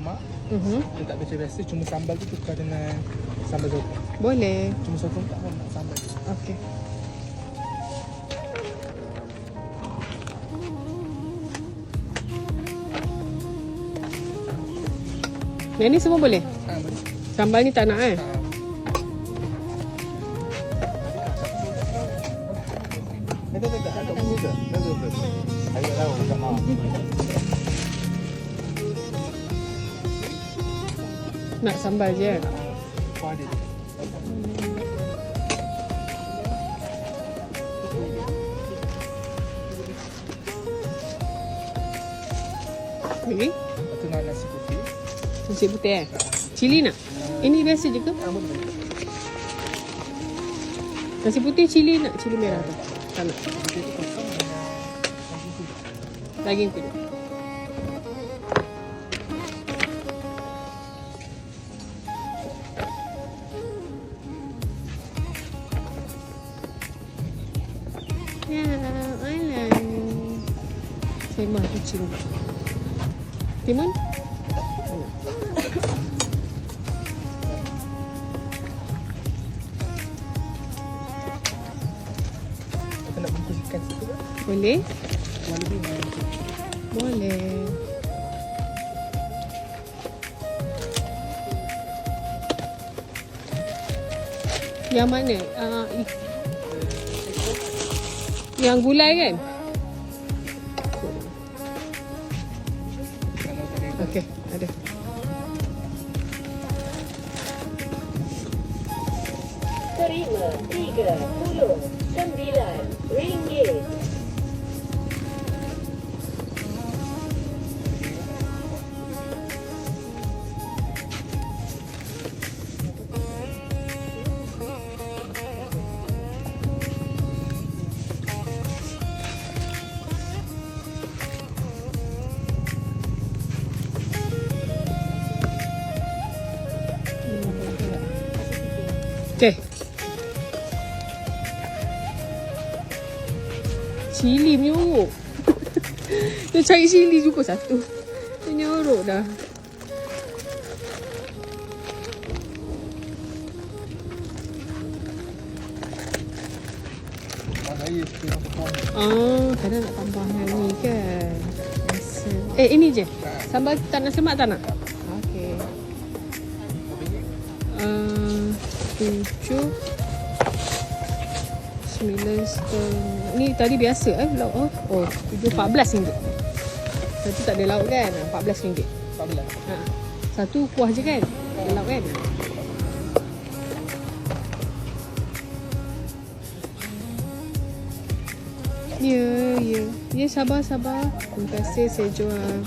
lemak. Dia tak biasa-biasa, cuma sambal tu tukar dengan sambal sotong. Boleh. Cuma sotong tak mau nak sambal. Okey. Yang ni semua boleh? Boleh. Sambal ni tak nak kan? Tak ada juga. Ayo tahu tak mau. Nak sambal je. Kuah dia. Okey. Lepas tu nak nasi putih. Nasi putih eh? Cili nak? Ini biasa je ke? Boleh. Nasi putih cili nak? Cili merah tu? Tak nak. Dia tu kosong dengan daging kulit. Daging kulit. Ya, alah. Saya mah kucing. Timun? Kita nak bungkus ikan situ ke? Boleh? Kuah lebih dengan Boleh. Yang mana? Yang gulai kan? kalau tak ada. Okey, ada. Terima RM39. Okey. Cili menyorok. Dia cari cili jumpa satu. Dia nyorok dah. Saya suka yang potong. Kadang nak tambah yang ni kan. Rasa. Ini je. Sambal tak nasi lemak tak nak? Okey. 7 9 ni tadi biasa lauk. Oh, 14 ringgit. Satu tak ada lauk kan? 14 ringgit. 14. Satu kuah je kan? Ada lauk kan? Ya, sabar. Terima kasih saya jual.